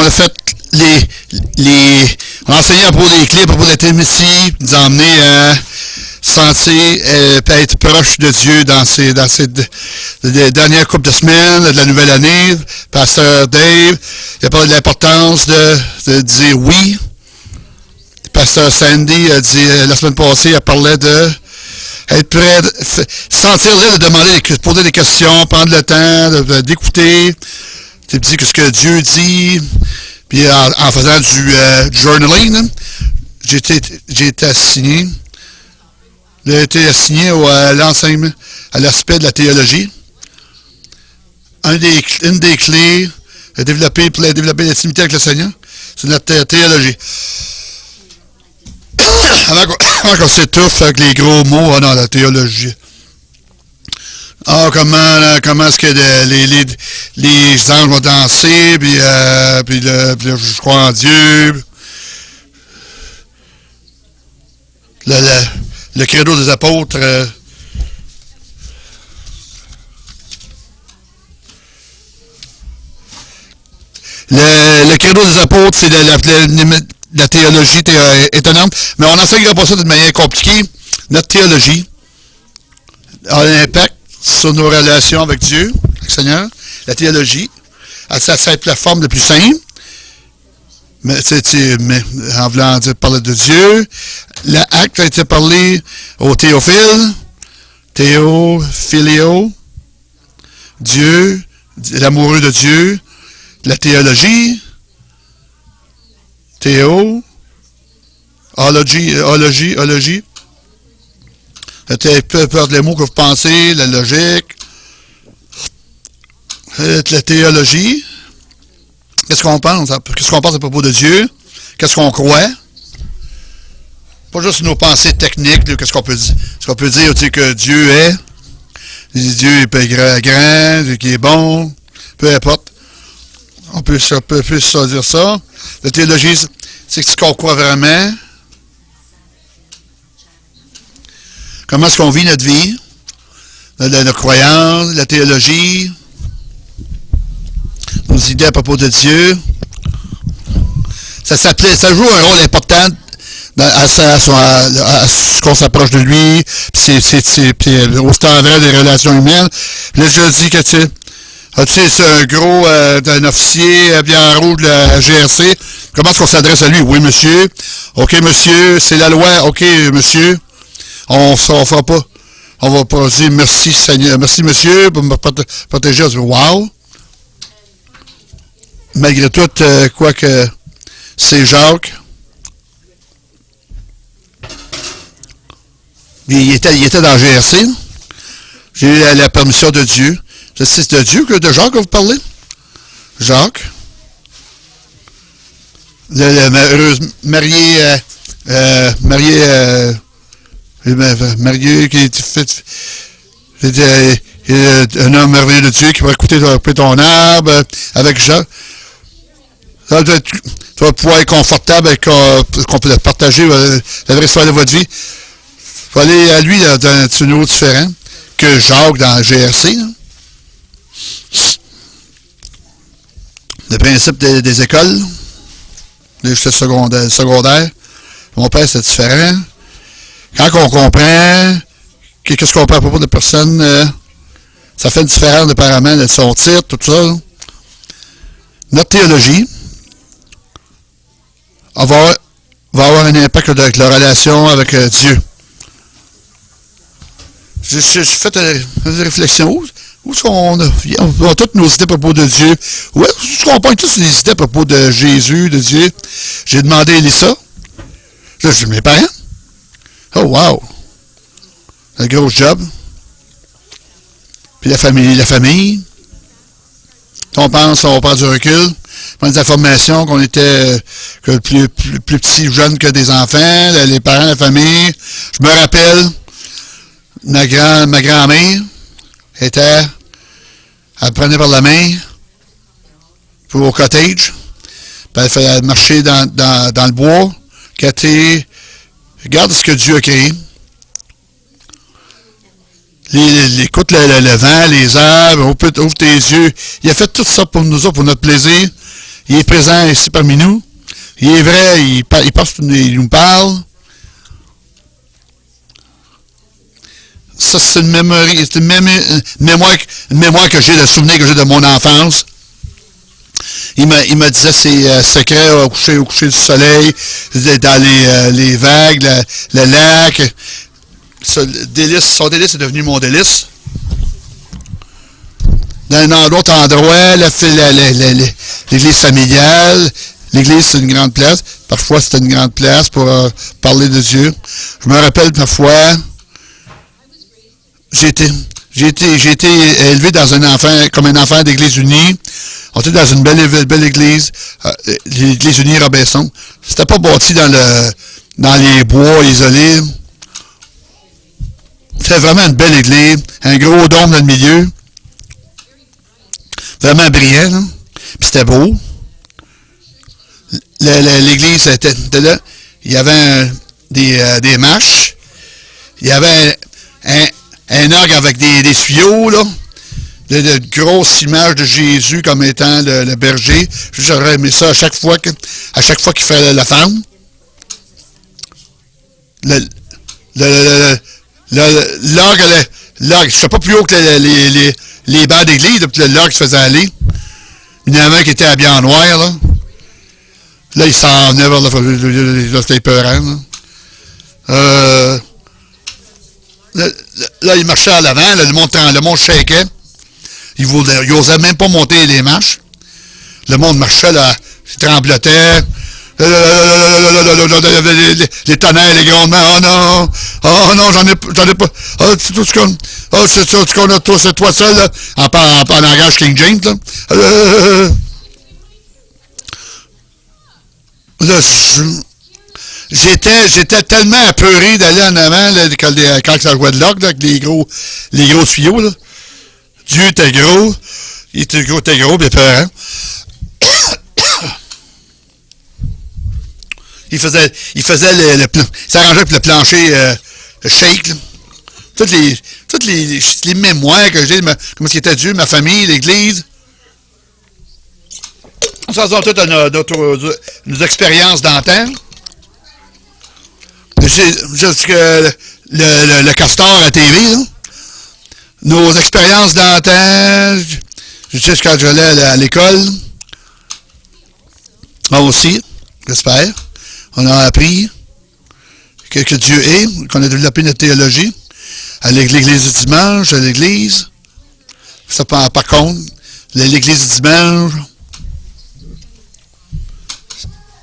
a fait on a enseigné à propos des clés, à propos de l'intimatie, nous a emmené à sentir et être proche de Dieu dans ces dernières couples de semaines de la nouvelle année. Pasteur Dave, il a parlé de l'importance de dire oui. Pasteur Sandy a dit la semaine passée, elle parlait de être prêt, sentir là, de demander, de poser des questions, prendre le temps d'écouter, de dire ce que Dieu dit. Puis en faisant du journaling, j'ai été assigné. J'ai été assigné à l'enseignement, à l'aspect de la théologie. Une des clés pour développer l'intimité avec le Seigneur, c'est notre théologie. Avant qu'on s'étouffe avec les gros mots, non, la théologie. Comment est-ce que les anges vont danser, puis je crois en Dieu. Le credo des apôtres. Le credo des apôtres, c'est la théologie étonnante, mais on n'enseignera pas ça d'une manière compliquée. Notre théologie a un impact sur nos relations avec Dieu, avec le Seigneur. La théologie, à sa simple forme la plus simple, mais en voulant parler de Dieu, l'acte a été parlé au théophile, théophiléo, Dieu, l'amoureux de Dieu, la théologie, ologie. Peu peur des mots que vous pensez, la logique, la théologie. Qu'est-ce qu'on pense? Qu'est-ce qu'on pense à propos de Dieu? Qu'est-ce qu'on croit? Pas juste nos pensées techniques, qu'est-ce qu'on peut dire? Est-ce qu'on peut dire que Dieu est? Dieu est grand, qui est bon, peu importe. On peut dire ça. La théologie, c'est ce qu'on croit vraiment. Comment est-ce qu'on vit notre vie? Notre croyance, la théologie, nos idées à propos de Dieu. Ça joue un rôle important à ce qu'on s'approche de lui. C'est au standard des relations humaines. Là, je dis que c'est un gros un officier habillé en rouge de la GRC. Comment est-ce qu'on s'adresse à lui? Oui, monsieur. OK, monsieur. C'est la loi. OK, monsieur. On fera pas. On va pas dire merci, Seigneur. Merci, monsieur, pour me protéger. Wow! Malgré tout, quoique c'est Jacques. Il était dans le GRC. J'ai eu la permission de Dieu. C'est de Dieu de Jacques que vous parlez? Jacques. Le marié qui est fait, un homme merveilleux de Dieu qui va écouter ton arbre avec Jean. Tu vas pouvoir être confortable et qu'on peut partager la vraie histoire de votre vie. Il faut aller à lui dans un niveau différent que Jacques dans le GRC. Là. Le principe des écoles, des secondaires. Mon père, c'est différent. Quand on comprend qu'est-ce qu'on peut à propos de personne, ça fait une différence apparemment de son titre, tout ça. Là. Notre théologie va avoir un impact avec la relation avec Dieu. J'ai fait une réflexion. Où on a toutes nos idées à propos de Dieu? Où est-ce qu'on prend toutes les idées à propos de Jésus, de Dieu? J'ai demandé à Elissa. J'ai dit, mes parents? Oh, wow! Un gros job. Puis la famille. On prend du recul. On prend des informations qu'on était plus petits, jeunes que des enfants, les parents, la famille. Je me rappelle, ma grand-mère elle me prenait par la main au cottage. Puis elle faisait marcher dans le bois. Regarde ce que Dieu a créé. Écoute le vent, les arbres, ouvre tes yeux. Il a fait tout ça pour nous autres, pour notre plaisir. Il est présent ici parmi nous. Il est vrai, il nous parle. Ça, c'est une mémoire que j'ai, le souvenir que j'ai de mon enfance. Il me disait ses secrets au coucher du soleil, dans les vagues, le lac. Son délice est devenu mon délice. Dans un autre endroit, l'église familiale. L'église, c'est une grande place. Parfois, c'était une grande place pour parler de Dieu. Je me rappelle parfois, j'ai été élevé comme un enfant d'église unie. On était dans une belle église, l'église unie Robinson. C'était pas bâti dans les bois isolés. C'était vraiment une belle église, un gros dôme dans le milieu. Vraiment brillant, là. Puis c'était beau. L'église était là. Il y avait des marches. Il y avait un orgue avec des tuyaux, là. De grosses images de Jésus comme étant le berger. J'aurais aimé ça à chaque fois qu'il fait la femme. L'orgue, je ne sais pas plus haut que les bancs d'église, l'orgue se faisait aller. Il y en avait un qui était habillé en noir, là. Là, il s'en venait vers là, c'était épeurant, là. Là, il marchait à l'avant, le monde shakeait. Il n'osait même pas monter les marches. Le monde marchait, là, il tremblotait. Les tonnerres, les grondements. Oh non, j'en ai pas. Oh, c'est tout ce qu'on a, c'est toi seul, là, en langage King James, là. Là, j'étais tellement apeuré d'aller en avant, là, quand ça jouait de l'orgue, là, avec les gros tuyaux, là. Dieu était gros. Il était gros, bien peurant. Il faisait il s'arrangeait pour le plancher shake, là. Toutes les mémoires que j'ai, comment c'était Dieu, ma famille, l'église. Ça sont toutes nos expériences d'antan. Le castor à TV, là. Nos expériences d'antan, juste quand j'allais à l'école. Moi aussi, j'espère. On a appris que Dieu est, qu'on a développé notre théologie. À l'église du dimanche, à l'église. Ça, par contre, l'église du dimanche,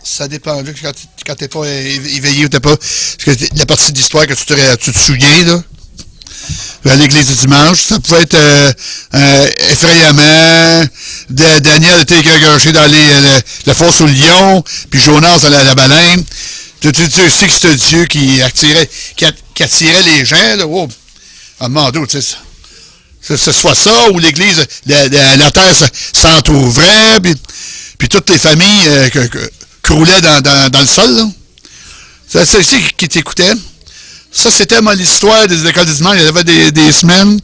ça dépend. Quand tu n'es pas éveillé ou tu n'es pas. Parce que la partie d'histoire que tu te souviens, là. À l'église du dimanche, ça pouvait être effrayamment. Daniel était égorgé dans la fosse au lion, puis Jonas dans la baleine. Tu sais que c'est Dieu qui attirait les gens, là. Oh. À un moment donné, tu sais, ce soit ça, ou l'église, la terre s'entrouvrait, puis toutes les familles croulaient dans le sol, là. C'est ici qui t'écoutait. Ça, c'était l'histoire des écoles du dimanche. Il y avait des semaines.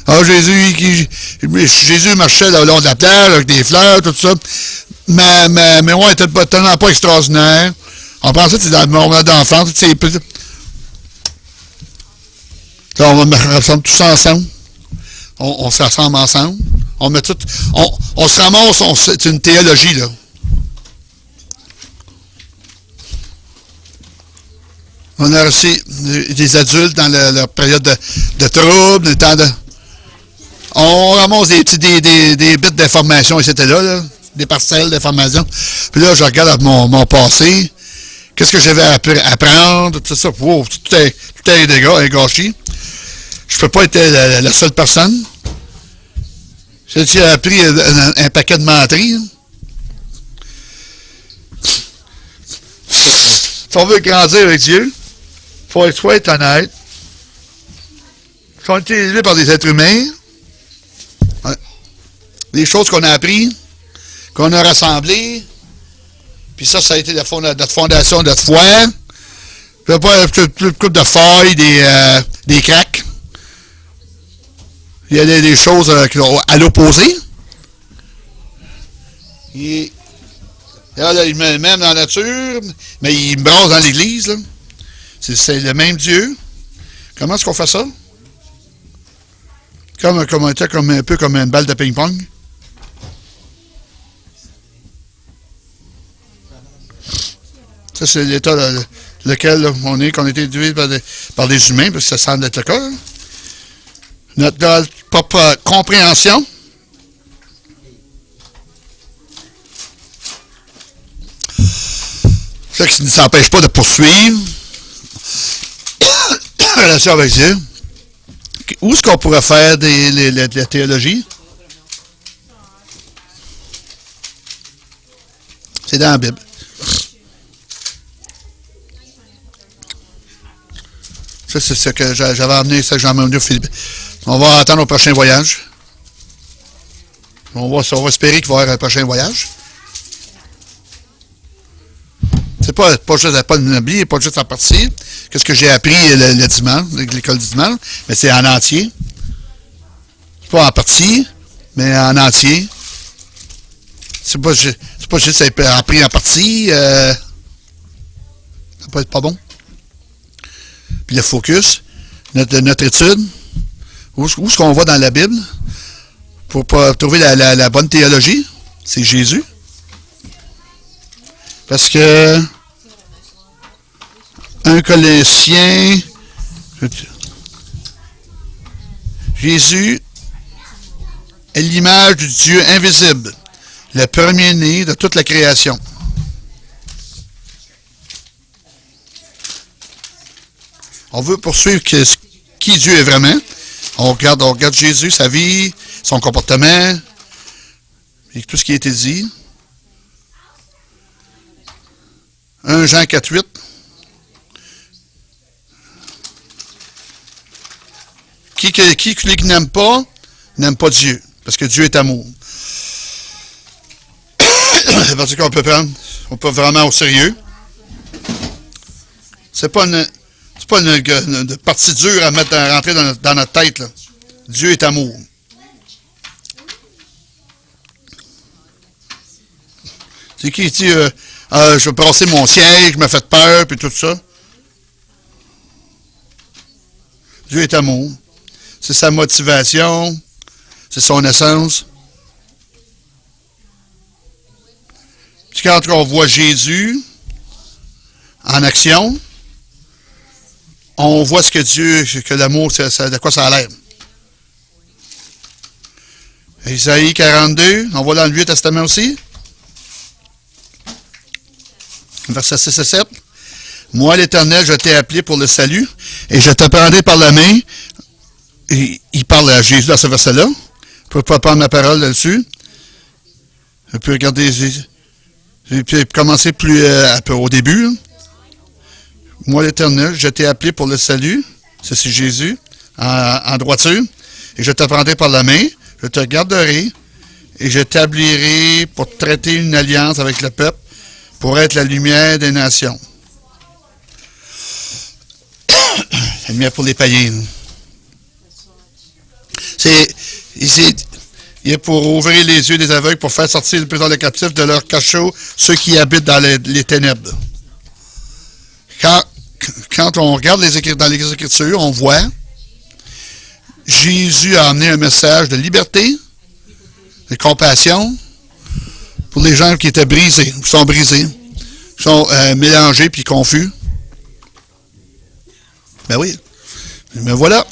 Ah, Jésus marchait le long de la plage avec des fleurs, tout ça. Mais ouais, était tellement pas extraordinaire. On pensait que c'était dans le moment d'enfance, toutes ces petites. Là, on va rassemble tous ensemble. On se rassemble ensemble. On met tout. On se ramasse, c'est une théologie, là. On a aussi des adultes dans leur période de trouble, le temps de. On ramasse des bits d'information, etc. Là, des parcelles d'information. Puis là, je regarde mon passé. Qu'est-ce que j'avais à apprendre, tout ça. Wow, tout est gâché. Je peux pas être la seule personne. J'ai appris un paquet de menteries. Si on veut grandir avec Dieu, il faut être honnête. Si on a été élevés par des êtres humains, des choses qu'on a apprises, qu'on a rassemblées, puis ça a été notre fondation de notre foi. Puis pas une coupe de feuilles, des cracks. Il y a des choses à l'opposé. Et Là, il m'aime dans la nature, mais il me brasse dans l'Église. Là. C'est le même Dieu. Comment est-ce qu'on fait ça? Comme un peu comme une balle de ping-pong. Ça, c'est l'état lequel là, on est, qu'on a été éduqué par des humains, parce que ça semble être le cas. Hein. Notre propre compréhension. Ça qui ne s'empêche pas de poursuivre la relation avec Dieu. Où est-ce qu'on pourrait faire de la théologie? C'est dans la Bible. Ça, c'est ce que j'avais amené, ça que j'ai amené au Philippe. On va attendre au prochain voyage. On va espérer qu'il va y avoir un prochain voyage. C'est pas une Bible, pas juste en partie. Qu'est-ce que j'ai appris le dimanche, l'école du dimanche, mais c'est en entier. C'est pas en partie, mais en entier. C'est pas juste appris en partie. Ça peut être pas bon. Puis le focus, notre étude, où est-ce qu'on va dans la Bible pour trouver la bonne théologie? C'est Jésus. Parce que 1 Colossiens, Jésus est l'image du Dieu invisible, le premier-né de toute la création. On veut poursuivre qui Dieu est vraiment. On regarde Jésus, sa vie, son comportement, et tout ce qui a été dit. 1 Jean 4,8. Qui n'aime pas Dieu, parce que Dieu est amour. C'est parce qu'on peut prendre vraiment au sérieux. C'est pas une partie dure à rentrer dans notre tête. Là. Dieu est amour. C'est qui dit je vais brasser mon siège, je me fais peur, puis tout ça. Dieu est amour. C'est sa motivation, c'est son essence. Puis quand on voit Jésus en action, on voit ce que l'amour, de quoi ça a l'air. Isaïe 42, on voit dans le Vieux Testament aussi. Verset 6 et 7. Moi, l'Éternel, je t'ai appelé pour le salut, et je te prendrai par la main. Et il parle à Jésus dans ce verset-là. Je ne peux pas prendre ma parole là-dessus. Je peux regarder, je peux commencer plus au début. Hein. Moi, l'Éternel, je t'ai appelé pour le salut. Ça, c'est Jésus, en droiture. Et je te prendrai par la main, je te garderai, et je t'établirai pour traiter une alliance avec le peuple, pour être la lumière des nations. La lumière pour les païens. Il est pour ouvrir les yeux des aveugles, pour faire sortir les prisonniers captifs de leur cachot, ceux qui habitent dans les ténèbres. Quand on regarde dans les Écritures, on voit Jésus a amené un message de liberté, de compassion, pour les gens qui étaient brisés, qui sont brisés, qui sont mélangés puis confus. Ben oui. Mais voilà.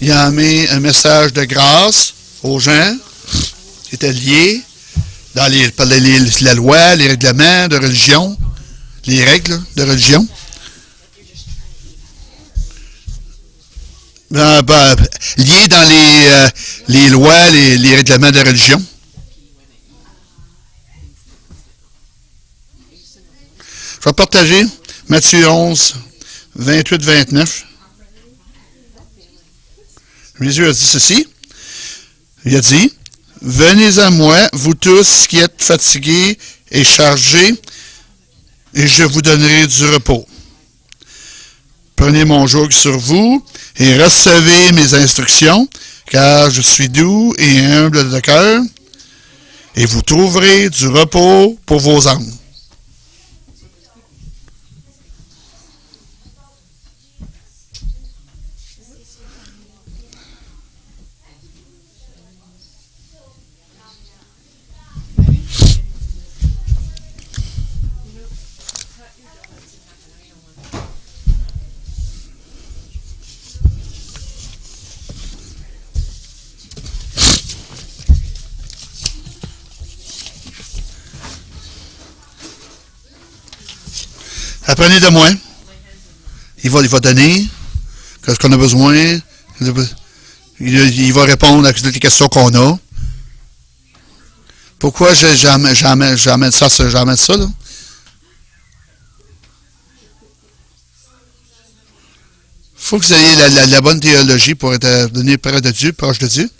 Il a amené un message de grâce aux gens qui étaient liés dans la loi, les règlements de religion, les règles de religion. Liés dans les lois, les règlements de religion. Je vais partager Matthieu 11, 28-29. Jésus a dit ceci. Il a dit, « Venez à moi, vous tous qui êtes fatigués et chargés, et je vous donnerai du repos. Prenez mon joug sur vous et recevez mes instructions, car je suis doux et humble de cœur, et vous trouverez du repos pour vos âmes. Apprenez de moi. Il va donner ce qu'on a besoin. Il va répondre à toutes les questions qu'on a. Pourquoi j'amène ça, là? Il faut que vous ayez la bonne théologie pour être donné près de Dieu, proche de Dieu.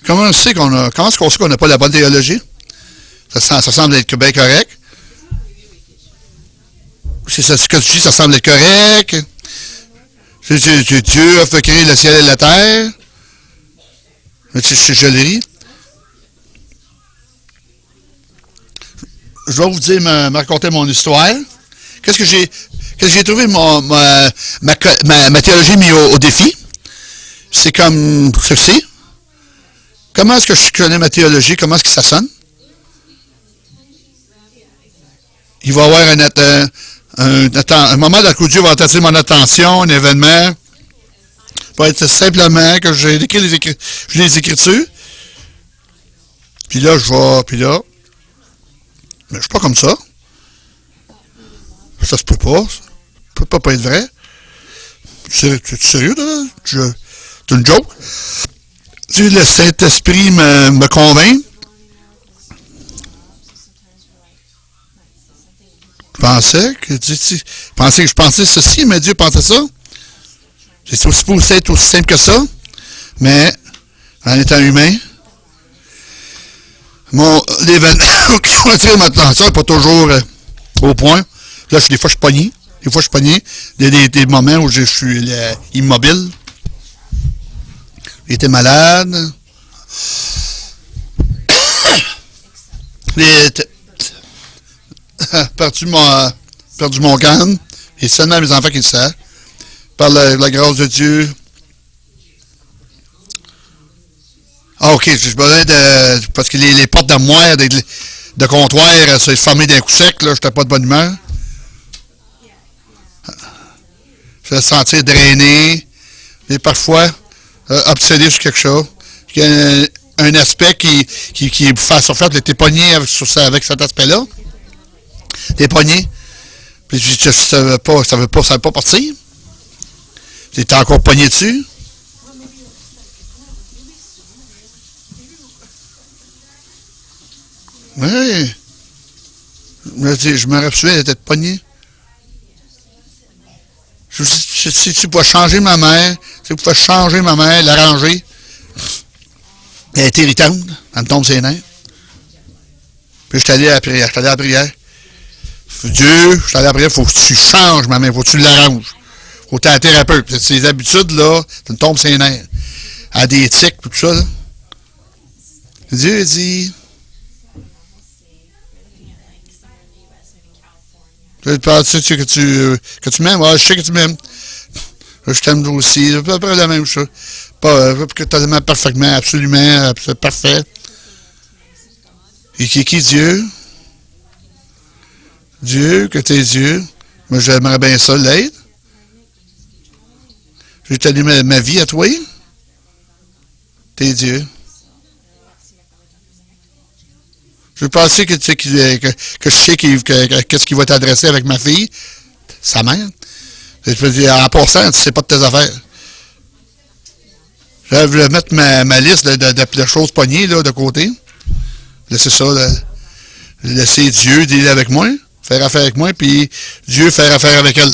Comment est-ce qu'on sait qu'on n'a pas la bonne théologie? Ça semble être bien correct. C'est ça, ce que tu dis, ça semble être correct. Dieu a fait créer le ciel et la terre. Je le lis. Je vais vous dire, me raconter mon histoire. Qu'est-ce que j'ai trouvé ma théologie mise au défi? C'est comme ceci. Comment est-ce que je connais ma théologie? Comment est-ce que ça sonne? Il va y avoir un moment où Dieu va attirer mon attention, un événement. Va être simplement que j'ai écrit les Écritures. Puis là, puis là. Mais je suis pas comme ça. Ça se peut pas. Ça peut pas être vrai. Tu es sérieux, là? C'est une joke? Le Saint-Esprit me convainc. Je pensais ceci, mais Dieu pensait ça. C'est aussi simple que ça. Mais, en étant humain, l'événement qui va attirer mon attention n'est pas toujours au point. Là, des fois, je suis pogné. Il y a des moments où je suis immobile. J'étais malade. J'ai perdu mon calme. Et c'est seulement mes enfants qui le savent. Par la grâce de Dieu. Ah, ok, j'ai besoin de... Parce que les portes d'armoire, de comptoir, sont fermées d'un coup sec, là, j'étais pas de bonne humeur. Je me sentais drainé. Et parfois... obsédé sur quelque chose. Il y a un aspect qui fait en fait que t'es pogné avec cet aspect-là. T'es pogné. Puis ça veut pas partir. T'es encore pogné dessus. Oui. Je me rappelle d'être pogné. Si tu pouvais changer ma mère, l'arranger, elle est irritante, elle me tombe ses nerfs. Puis je suis allé à la prière. Dieu, je suis allé à la prière, il faut que tu changes ma mère, il faut que tu l'arranges. Il faut que tu aies un thérapeute. Ces habitudes-là, ça me tombe ses nerfs. Elle a des tics, tout ça. Là. Dieu dit... Tu penses que tu m'aimes? Ouais, je sais que tu m'aimes. Je t'aime aussi. C'est à peu près la même chose. Pas totalement, parfaitement, absolument, parfait. Et qui est Dieu? Dieu, que t'es Dieu. Moi, j'aimerais bien ça l'être. J'ai tenu ma vie à toi. T'es Dieu. Je pensais que je sais qu'est-ce qui va t'adresser avec ma fille, sa mère. Je peux dire, en passant, tu sais pas de tes affaires. Je vais mettre ma liste de choses pognées là, de côté. Laisser ça, laisser Dieu dealer avec moi, faire affaire avec moi, puis Dieu faire affaire avec elle.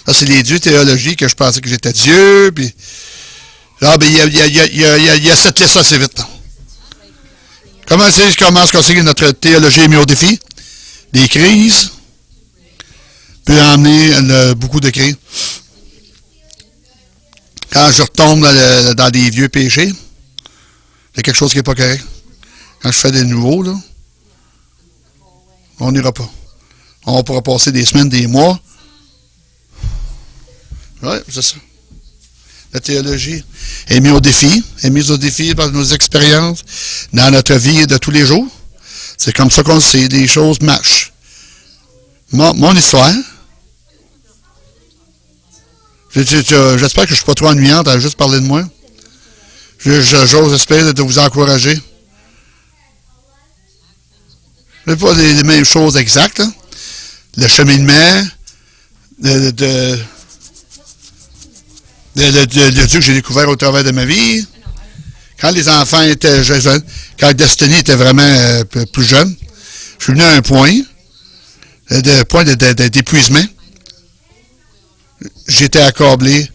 Ça, c'est les dieux théologiques que je pensais que j'étais Dieu, puis... Ah, ben, il y a cette liste assez vite. Comment est-ce qu'on sait que notre théologie est mise au défi? Des crises, peut emmener beaucoup de cris. Quand je retombe dans des vieux péchés, il y a quelque chose qui n'est pas correct. Quand je fais des nouveaux, là, on n'ira pas. On pourra passer des semaines, des mois. Oui, c'est ça. La théologie est mise au défi par nos expériences dans notre vie de tous les jours. C'est comme ça qu'on sait, les choses marchent. Mon histoire, j'espère que je ne suis pas trop ennuyante à juste parler de moi. J'ose espérer de vous encourager. Ce n'est pas les mêmes choses exactes. Hein. Le cheminement de Dieu que j'ai découvert au travers de ma vie. Quand les enfants étaient jeunes, quand Destiny était vraiment plus jeune, je suis venu à un point d'épuisement. J'étais accablé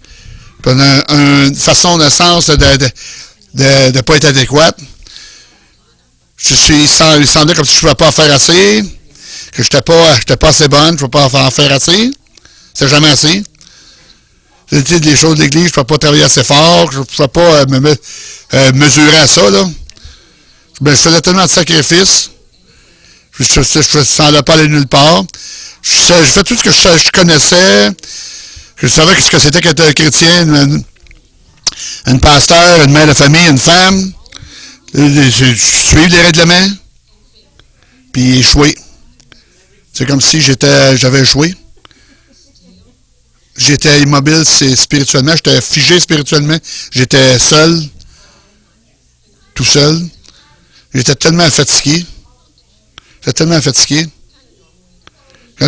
pendant une façon de sens de ne pas être adéquate. Il semblait comme si je ne pouvais pas en faire assez, que je n'étais pas assez bonne, je ne pouvais pas en faire assez. C'est jamais assez. C'était des choses de l'Église, je ne pouvais pas travailler assez fort, je ne pouvais pas mesurer à ça. Là. Je faisais tellement de sacrifices, je ne semblais pas aller nulle part. Je fais tout ce que je connaissais. Je savais ce que c'était qu'être un chrétien, une pasteur, une mère de famille, une femme. Suivre les règlements, puis échouer. C'est comme si j'avais échoué. J'étais immobile spirituellement, j'étais figé spirituellement, j'étais seul, tout seul. J'étais tellement fatigué. Quand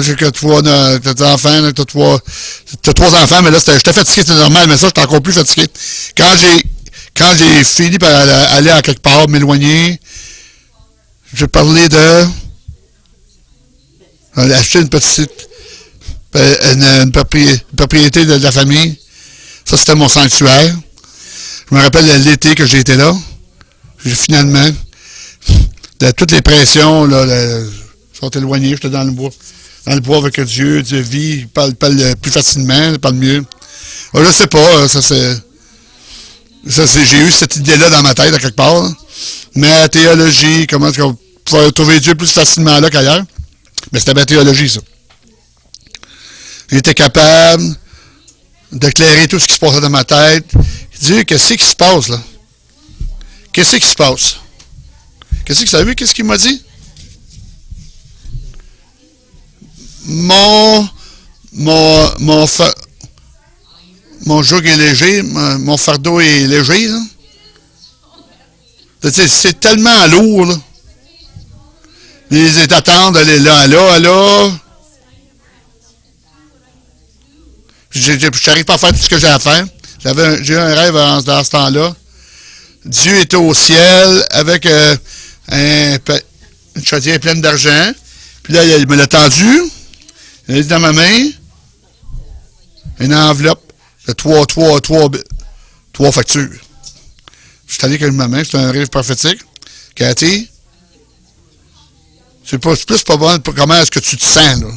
tu vois tes enfants, t'as trois enfants, mais là, j'étais fatigué, c'est normal, mais ça, j'étais encore plus fatigué. Quand j'ai fini par aller à quelque part, m'éloigner, j'ai parlé acheter une propriété de la famille. Ça, c'était mon sanctuaire. Je me rappelle l'été que j'ai été là. J'ai finalement, de toutes les pressions, là, sont éloignées. J'étais dans le bois. Dans le bois avec Dieu vit, il parle plus facilement, il parle mieux. Je sais pas, j'ai eu cette idée-là dans ma tête, à quelque part. Là. Mais la théologie, comment est-ce qu'on peut trouver Dieu plus facilement là qu'ailleurs? Mais c'était ma théologie, ça. J'étais capable d'éclairer tout ce qui se passait dans ma tête. Dieu, qu'est-ce qui se passe, là? Qu'est-ce qui se passe? Qu'est-ce que vous savez? Qu'est-ce qu'il m'a dit? Mon joug est léger, mon fardeau est léger. Là. C'est tellement lourd. Là. Les attentes d'aller là. Je n'arrive pas à faire tout ce que j'ai à faire. J'ai eu un rêve dans ce temps-là. Dieu était au ciel avec une chaudière pleine d'argent. Puis là, il me l'a tendu. Il a dit dans ma main une enveloppe de trois factures. Je suis allé avec ma main, c'est un rêve prophétique. Cathy, c'est plus pas bon pour comment est-ce que tu te sens, là.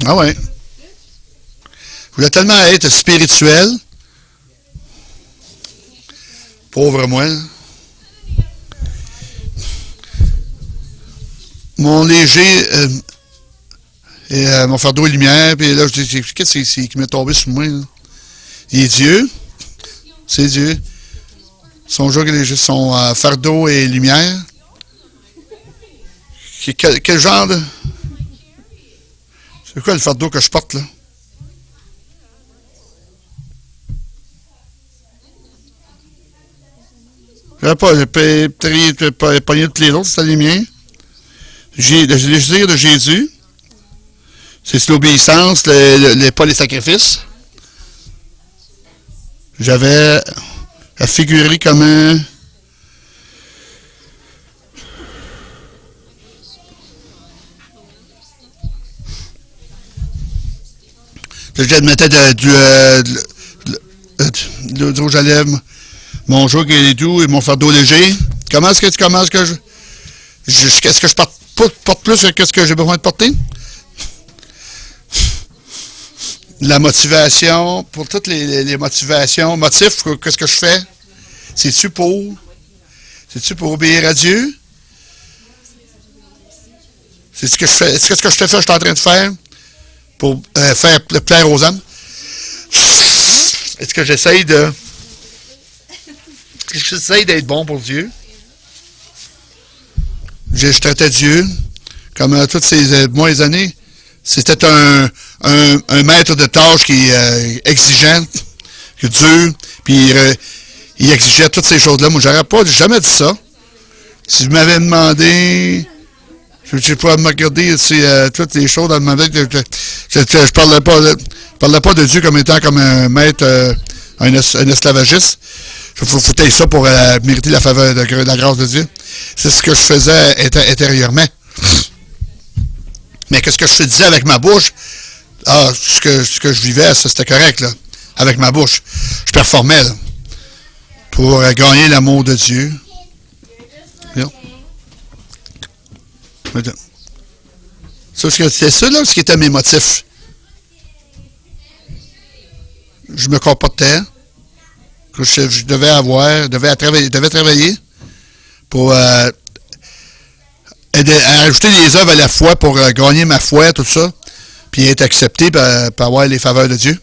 Ah ouais. Je voulais tellement être spirituel. Pauvre moi. Mon léger mon fardeau et lumière, puis là, je dis, qu'est-ce que c'est qui m'est tombé sur moi, là? Il est Dieu. C'est Dieu. Son joug et léger, son fardeau et lumière. Quel genre de... C'est quoi le fardeau que je porte, là? J'ai pogné tous les autres, c'est les miens. J'ai le désir de Jésus. C'est l'obéissance, pas les sacrifices. J'avais à figurer comme un... J'admettais du rouge à lèvres, mon joug est doux et mon fardeau léger. Comment est-ce que je porte plus que ce que j'ai besoin de porter? la motivation, pour toutes les motivations, motifs, qu'est-ce que je fais? C'est-tu pour obéir à Dieu? C'est ce que je fais. Est-ce que ce que je te fais, je suis en train de faire pour faire plaire aux hommes? Est-ce que j'essaye d'être bon pour Dieu? Je traitais Dieu comme toutes ces mois et années. C'était un maître de tâche qui est exigeant, qui est dur, puis il exigeait toutes ces choses-là. Moi, j'aurais pas jamais dit ça. Si je m'avais demandé, je pourrais me regarder toutes les choses dans ma vie, je parlais pas de Dieu comme étant comme un maître, un esclavagiste. Il faut foutre ça pour mériter la faveur de la grâce de Dieu. C'est ce que je faisais intérieurement. Mais qu'est-ce que je te disais avec ma bouche? Ce que je vivais, ça, c'était correct, là. Avec ma bouche. Je performais, là. Pour gagner l'amour de Dieu. C'est ça, là, ce qui était mes motifs. Je me comportais. Que je devais travailler pour ajouter des œuvres à la foi pour gagner ma foi, tout ça, puis être accepté pour avoir les faveurs de Dieu.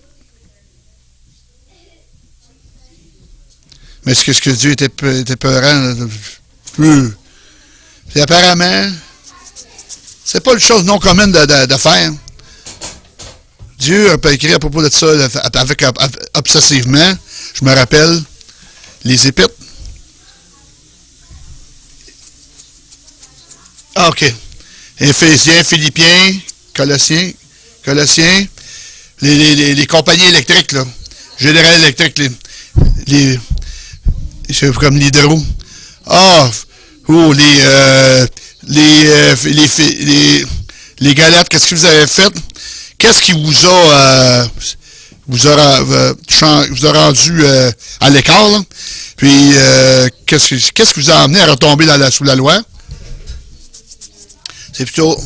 Mais est-ce que Dieu était peurant? Puis apparemment, c'est pas une chose non commune de faire. Dieu a écrit à propos de ça obsessivement. Je me rappelle les Épîtres. OK. Éphésiens, Philippiens, Colossiens, les compagnies électriques, là. Général Électrique, comme l'Hydro. Les Galates, qu'est-ce que vous avez fait? Qu'est-ce qui vous a rendu à l'écart, là? Puis, qu'est-ce qui vous a amené à retomber sous la loi? C'est plutôt,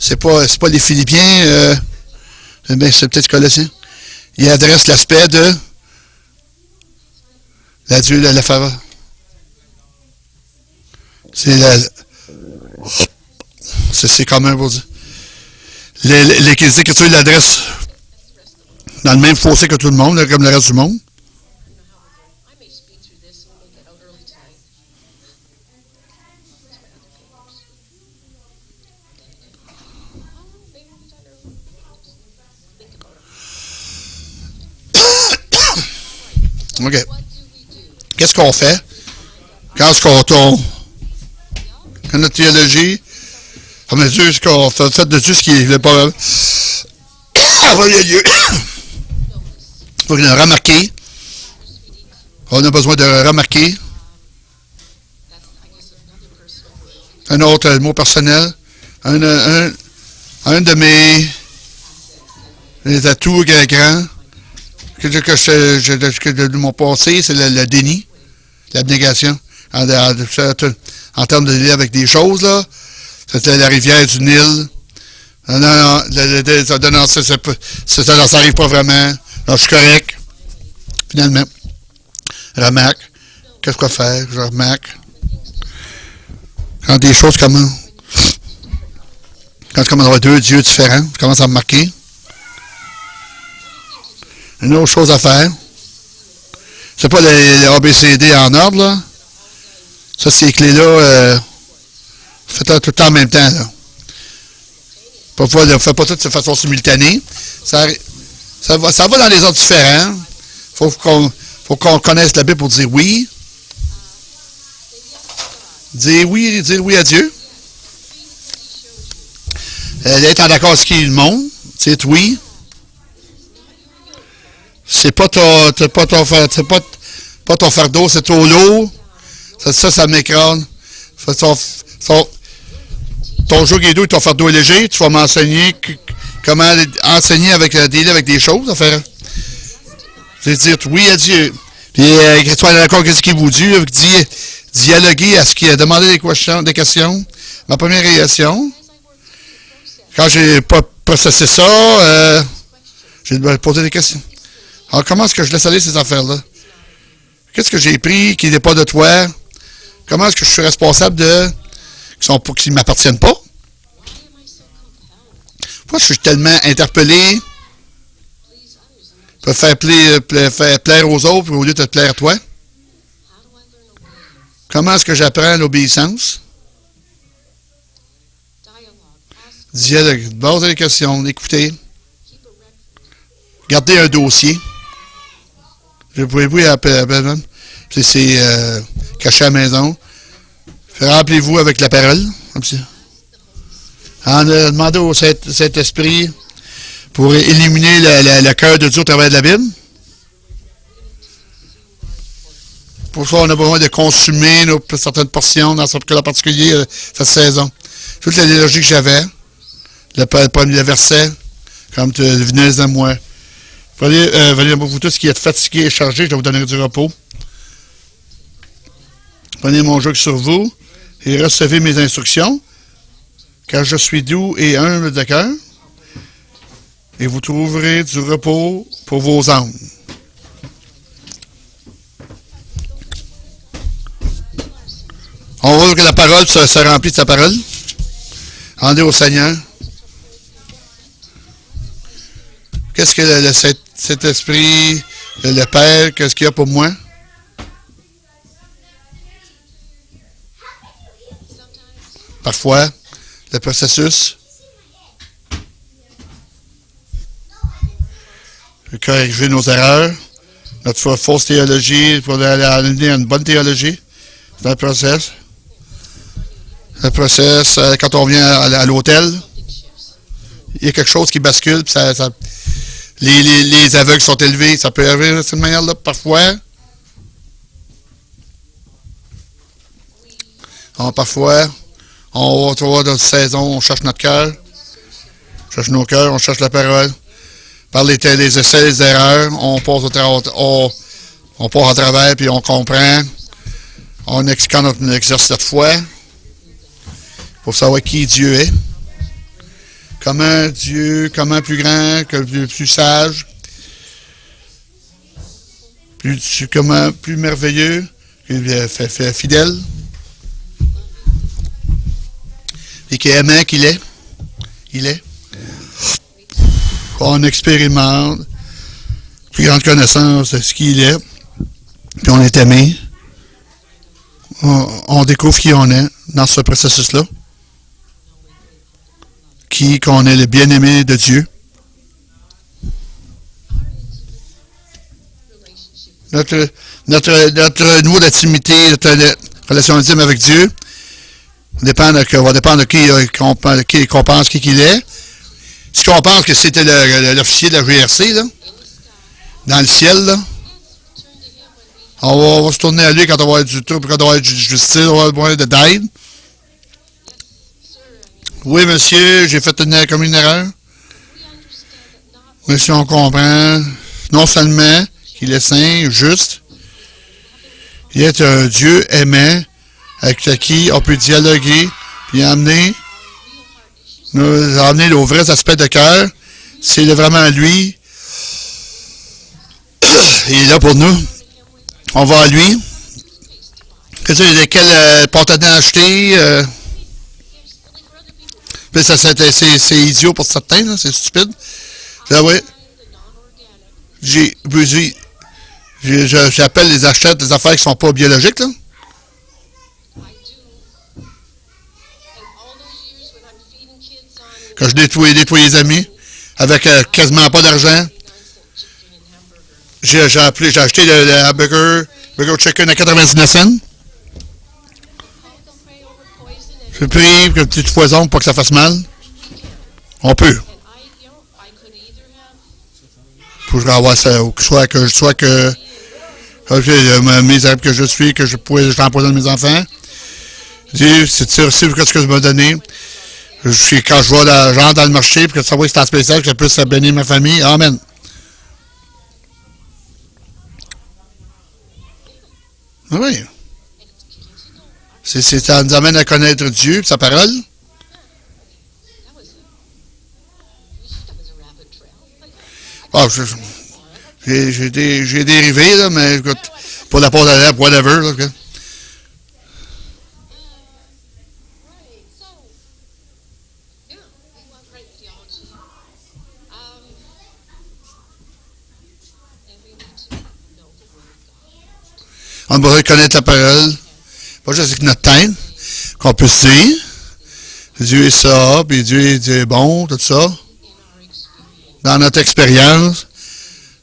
c'est pas les Philippiens, c'est peut-être Colossiens. Il adresse l'aspect de la Dieu de la faveur. C'est commun pour dire. Les Écritures l'adressent dans le même fossé que tout le monde, comme le reste du monde. OK. Qu'est-ce qu'on fait quand notre théologie, comme Dieu, ce qu'on fait de Dieu ce qui est pas avoir lieu. Il faut remarquer. On a besoin de remarquer. Un autre mot personnel. Un de mes atouts grands de mon passé, c'est le déni, l'abnégation. En termes de lien avec des choses, là, c'était la rivière du Nil. Non, ça n'arrive pas vraiment. Non, je suis correct. Finalement. Remarque. Qu'est-ce qu'on fait? Je remarque. Quand des choses commencent. Quand tu commences à avoir deux dieux différents, tu commences à me marquer. Une autre chose à faire. C'est pas les ABCD en ordre, là. Ça, ces clés-là, faites-le tout le temps en même temps, là. Parfois, ne faites pas tout de façon simultanée. Ça va dans les ordres différents. Faut qu'on connaisse la Bible pour dire oui. Dire oui à Dieu. Être en accord avec ce qui est le monde. C'est oui. C'est pas ton fardeau, c'est trop lourd. Ça m'écrase. Ton joug est doux et ton fardeau est léger. Tu vas m'enseigner comment enseigner avec des choses à faire. C'est dire oui à Dieu. Puis, que tu es d'accord avec ce qu'il vous dit, dialoguer à ce qu'il a demandé des questions. Ma première réaction, quand j'ai pas processé ça, J'ai dû me poser des questions. Alors, comment est-ce que je laisse aller ces affaires-là? Qu'est-ce que j'ai pris qui n'est pas de toi? Comment est-ce que je suis responsable de... qui ne m'appartiennent pas? Pourquoi je suis tellement interpellé pour faire plaire aux autres au lieu de te plaire toi? Comment est-ce que j'apprends l'obéissance? Dialogue. Poser des questions, écouter. Garder un dossier. Je pouvais vous appeler, c'est caché à la maison. Rappelez-vous avec la parole. Demandez au Saint-Esprit pour illuminer le cœur de Dieu au travers de la Bible. Pour ça, on a besoin de consommer certaines portions dans ce cas particulier, cette saison. Toute la logique que j'avais, le premier verset, comme tu venez à moi. Venez vous tous qui êtes fatigués et chargés, je vais vous donner du repos. Prenez mon joug sur vous et recevez mes instructions, car je suis doux et humble de cœur, et vous trouverez du repos pour vos âmes. On veut que la parole se remplisse de sa parole. Rendez au Seigneur. Qu'est-ce que cet esprit, le Père, qu'est-ce qu'il y a pour moi? Parfois, le processus. Corriger nos erreurs, notre fausse théologie, pour aller à une bonne théologie. C'est un process. Le process, quand on vient à l'hôtel, il y a quelque chose qui bascule, puis les aveugles sont élevés, ça peut arriver de cette manière-là parfois. Parfois, on va trouver dans une saison, on cherche notre cœur, on cherche nos cœurs, on cherche la parole. Par les essais, les erreurs, on passe à travers, puis on comprend. Quand on exerce notre foi, pour savoir qui Dieu est. Comment Dieu, comment plus grand, plus sage, plus merveilleux, fidèle, et qui est aimant qu'il est. Il est. On expérimente plus grande connaissance de ce qu'il est, puis on est aimé. On découvre qui on est dans ce processus-là. Qu'on est le bien-aimé de Dieu. Notre niveau d'intimité, notre relation intime avec Dieu, va dépendre de qui qu'on pense qu'il est. Si on pense que c'était l'officier de la GRC, là, dans le ciel, là, on va se tourner à lui quand on va avoir du trouble, quand on va avoir du justice, on va avoir besoin d'aide. Oui, monsieur, j'ai fait comme une erreur. Mais si on comprend, non seulement qu'il est saint, juste, il est un Dieu aimant, avec qui on peut dialoguer, puis amener aux vrais aspects de cœur. C'est vraiment lui. Il est là pour nous. On va à lui. Quel pantalon acheter? C'est idiot pour certains, là, c'est stupide. Là, oui. J'appelle les achats des affaires qui ne sont pas biologiques, là. Quand je nettoie les amis, avec quasiment pas d'argent, j'ai acheté le burger chicken à 99 cents. Je prie que petite poison pour pas que ça fasse mal. On peut. Pour que je avoir ça, soit que misérable que je suis, que je empoisonne mes enfants. Dieu, c'est ce que tu m'as donné. Quand je vois l'argent dans le marché, pour que ça voit que c'est en spécial, que je puisse bénir ma famille. Amen. Oui. Ça nous amène à connaître Dieu et sa parole. Ah, j'ai dérivé, là, mais écoute, pour la porte à l'air, whatever. Là, okay. On doit connaître la parole. Pas juste avec notre tête, qu'on peut se dire. Dieu est ça, puis Dieu est bon, tout ça. Dans notre expérience.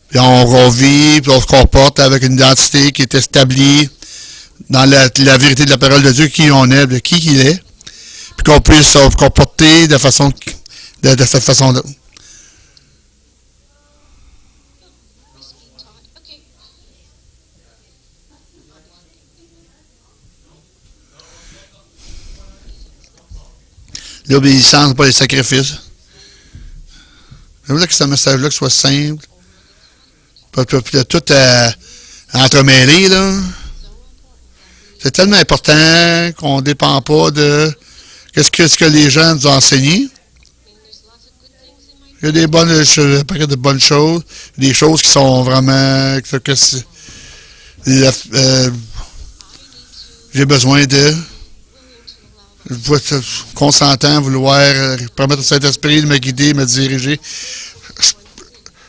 Puis on revit, puis on se comporte avec une identité qui est établie dans la vérité de la parole de Dieu, qui on est, de qui il est. Puis qu'on puisse se comporter de cette façon-là. L'obéissance, pas les sacrifices. J'aimerais que ce message-là soit simple. Pas tout entremêlé, là. C'est tellement important qu'on ne dépend pas de ce que les gens nous ont enseigné. Il y a des bonnes choses, des choses qui sont vraiment... j'ai besoin de... consentant, vouloir permettre au Saint-Esprit de me guider, me diriger.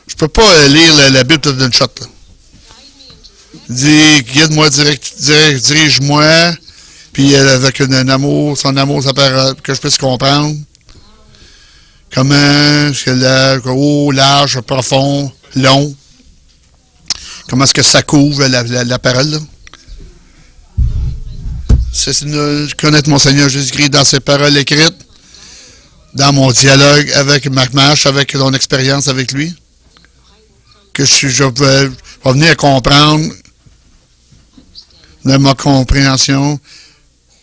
Je peux pas lire la Bible d'une shot. Dis, guide-moi, dirige-moi, puis avec son amour, sa parole, que je puisse comprendre. Comment est-ce que haut, large, profond, long, comment est-ce que ça couvre la parole, là? C'est de connaître mon Seigneur Jésus-Christ dans ses paroles écrites, dans mon dialogue avec ma marche, avec mon expérience avec lui, que je vais venir comprendre de ma compréhension,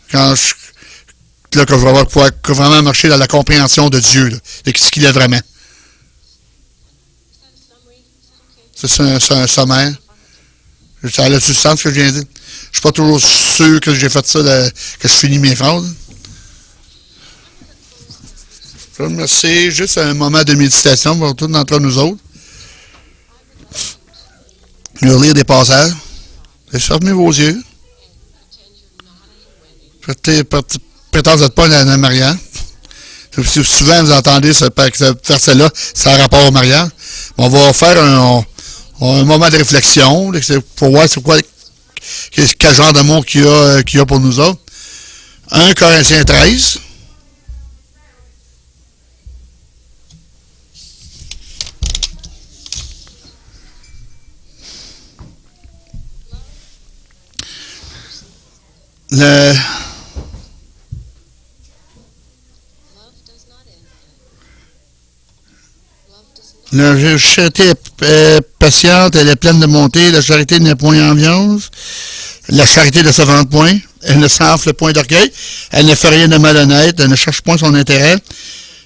que je vais vraiment marcher dans la compréhension de Dieu, là, de ce qu'il est vraiment. C'est un sommaire. Ça a le sens que je viens de dire. Je suis pas toujours sûr que j'ai fait ça, que je finis mes phrases. Je vous remercie. Juste un moment de méditation pour tous d'entre nous autres. Je vais lire des passages. Fermez vos yeux. Prétendez vous n'êtes pas un mariage. Souvent, vous entendez ce verset-là, ça a rapport au mariage. On va faire un moment de réflexion pour voir c'est quoi, quel genre d'amour qu'il y a pour nous autres. 1 Corinthiens 13. La charité est patiente, elle est pleine de bonté, la charité n'est point envieuse, la charité ne se vante point, elle ne s'enfle point d'orgueil, elle ne fait rien de malhonnête, elle ne cherche point son intérêt,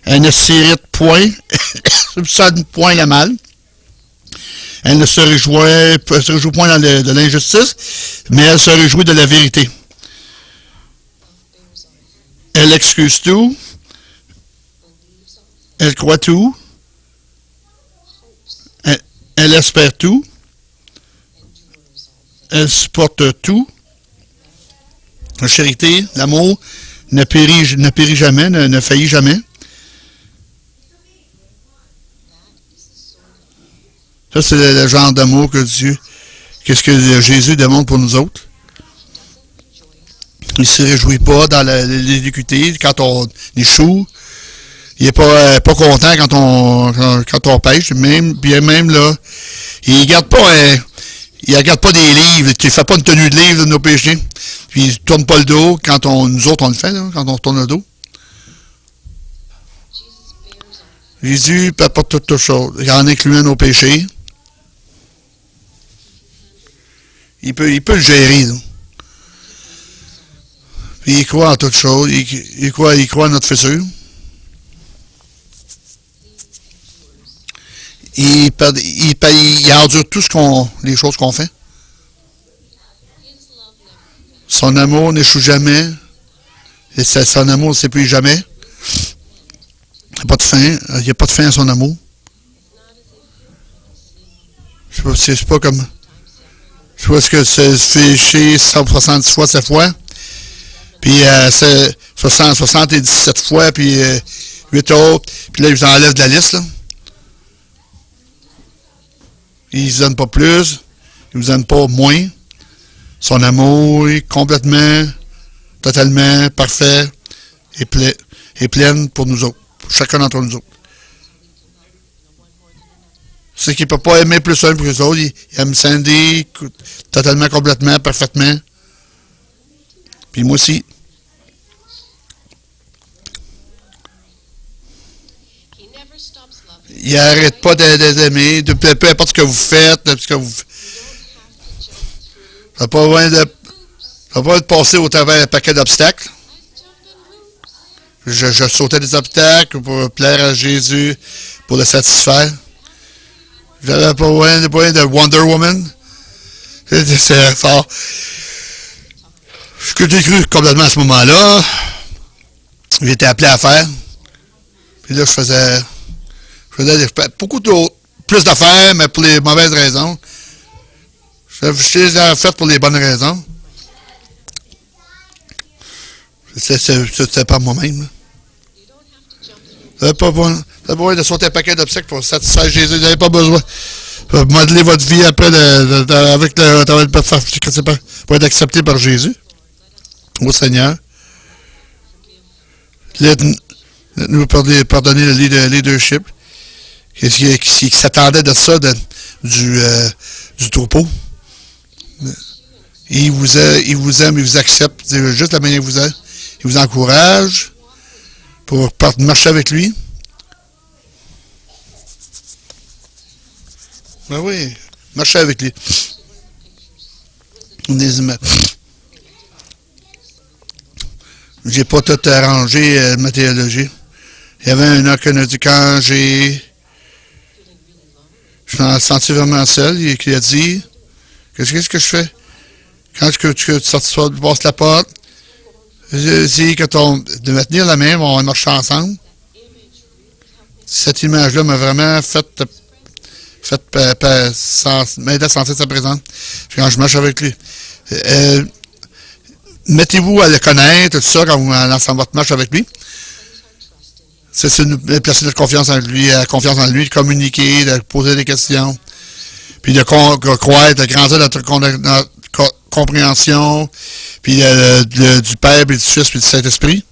elle ne s'irrite point, ne soupçonne point le mal, elle ne se réjouit point de l'injustice, mais elle se réjouit de la vérité. Elle excuse tout, elle croit tout, elle espère tout, elle supporte tout. La charité, l'amour ne périt jamais, ne faillit jamais. Ça, c'est le genre d'amour que qu'est-ce que Jésus demande pour nous autres. Il ne se réjouit pas dans les difficultés, quand on échoue. Il n'est pas content quand on pêche. Même là, il ne regarde pas des livres. Il ne fait pas une tenue de livre de nos péchés. Puis il ne tourne pas le dos quand nous autres on le fait, là, quand on tourne le dos. Jésus apporte toutes choses, en incluant nos péchés. Il peut le gérer, là. Puis il croit en toutes choses. Il croit en notre futur. Il endure tout les choses qu'on fait. Son amour n'échoue jamais. Et son amour ne s'épuise jamais. Il n'y a pas de fin. Il n'y a pas de fin à son amour. sais pas comme... Je sais que c'est chez 170 fois cette fois. Puis c'est 77 fois, puis 8 autres. Puis là, ils vous enlèvent de la liste, là. Ils ne vous donnent pas plus. Ils ne vous donnent pas moins. Son amour est complètement, totalement parfait et pleine pour nous autres. Pour chacun d'entre nous autres. C'est qu'il ne peut pas aimer plus un que les autres. Il aime Sandy totalement, complètement, parfaitement. Puis moi aussi. Il n'arrête pas d'aimer, peu importe ce que vous faites, ce que vous... Ça n'a pas besoin de passer au travers un paquet d'obstacles. Je sautais des obstacles pour plaire à Jésus, pour le satisfaire. J'avais pas besoin de Wonder Woman. C'est fort. Ce que j'ai cru complètement à ce moment-là, j'étais appelé à faire. Puis là, je faisais beaucoup plus d'affaires, mais pour les mauvaises raisons. Je les ai faites pour les bonnes raisons. C'était pas moi-même. Vous n'avez pas besoin de sauter un paquet d'obstacles pour satisfaire Jésus. Vous n'avez pas besoin de modeler votre vie après avec pour être accepté par Jésus. Au Seigneur. Nous pardonner le leadership qui s'attendait de ça du troupeau. Il vous aime, il vous accepte. C'est juste la manière qu'il vous aime. Il vous encourage pour marcher avec lui. Ben oui, marcher avec lui. J'ai pas tout arrangé ma théologie. Il y avait un an qu'on a dit quand je me sentais vraiment seul, il a dit, qu'est-ce que je fais? Quand tu passes la porte, je dis de me tenir la main, on va marcher ensemble. Cette image-là m'a vraiment m'aider à sentir sa présence. Quand je marche avec lui. Mettez-vous à le connaître, tout ça, quand vous lancez votre marche avec lui. C'est de placer notre confiance en lui, de communiquer, de poser des questions, puis de croire, de grandir notre compréhension, puis du Père, puis du Fils, puis du Saint-Esprit.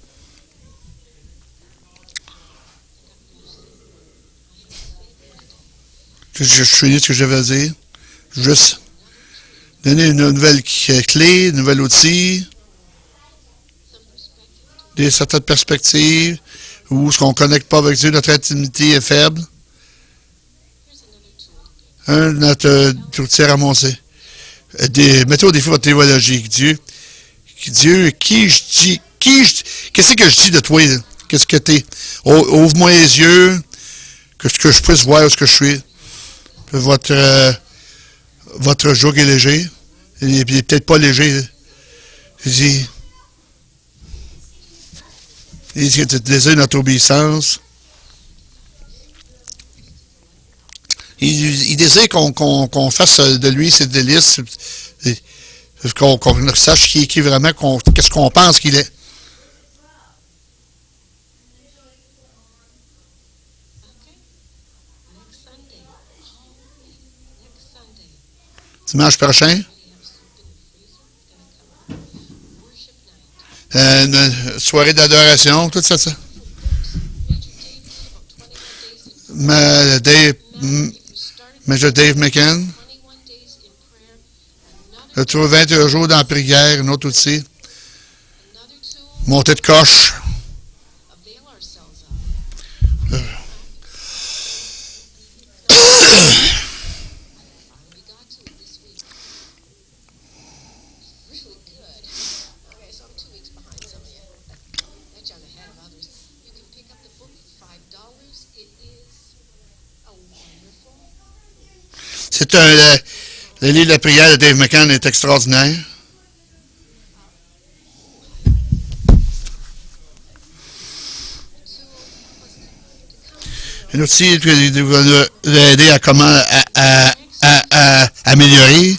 Je finis ce que je veux dire. Juste donner une nouvelle clé, un nouvel outil, certaines perspectives, où ce qu'on ne connecte pas avec Dieu, notre intimité est faible. Notre outil à ramasser. Mettez au défi votre théologie. Dieu, qu'est-ce que je dis de toi? Qu'est-ce que t'es? Ouvre-moi les yeux, que je puisse voir où ce que je suis. Votre joug est léger. Il n'est peut-être pas léger. Il désire notre obéissance. Il désire qu'on fasse de lui ses délices, qu'on sache qui est vraiment, qu'est-ce qu'on pense qu'il est. Dimanche prochain, une soirée d'adoration, tout ça. Major Dave McCann. Je trouve 21 jours dans la prière, une autre aussi. Montée de coche. Le livre de la prière de Dave McCann est extraordinaire. Et aussi, il va nous aider à comment à améliorer.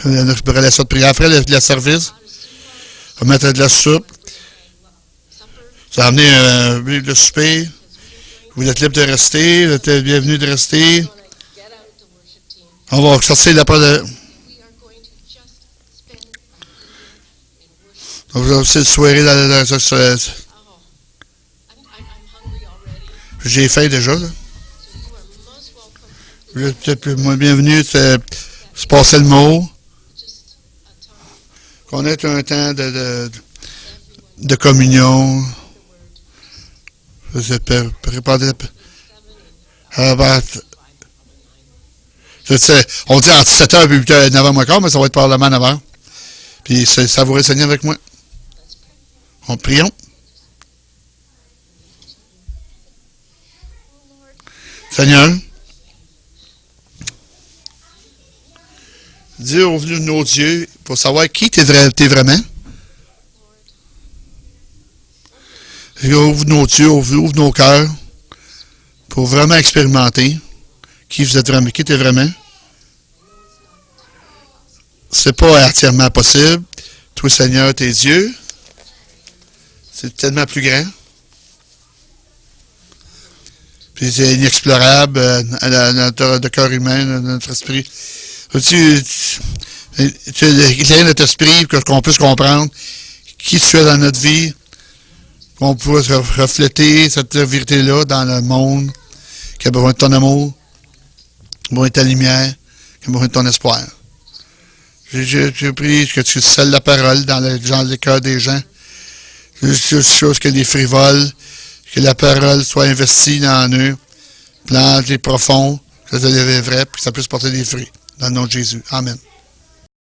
Je pourrais laisser de prière après le service. On va mettre de la soupe. Ça va amener le souper. Vous êtes libre de rester. Vous êtes bienvenus de rester. On va sortir la part de... On va aussi soirée dans j'ai faim déjà, là. Vous êtes peut-être bienvenus de se passer le mot. Qu'on ait un temps de communion. Vous êtes préparés. On dit entre 7h et 8h, 9h moins quart, mais ça va être probablement 9h. Puis savourez le Seigneur avec moi. On prions. Seigneur, dis ouvre nos yeux pour savoir qui t'es vraiment. Ouvre nos yeux, ouvre nos cœurs pour vraiment expérimenter qui vous êtes vraiment, qui t'es vraiment. C'est pas entièrement possible. Toi, Seigneur, tes yeux, c'est tellement plus grand. Puis c'est inexplorable notre cœur humain, notre esprit. Tu éclaires notre esprit pour qu'on puisse comprendre qui tu es dans notre vie, qu'on puisse refléter cette vérité-là dans le monde, qui a besoin de ton amour, qui a besoin de ta lumière, qui a besoin de ton espoir. Je prie que tu scelles la parole dans le cœur des gens. Chose que les frivoles, que la parole soit investie dans eux, plante les profonds, que ça devienne vrai, puis que ça puisse porter des fruits. Dans le nom de Jésus. Amen.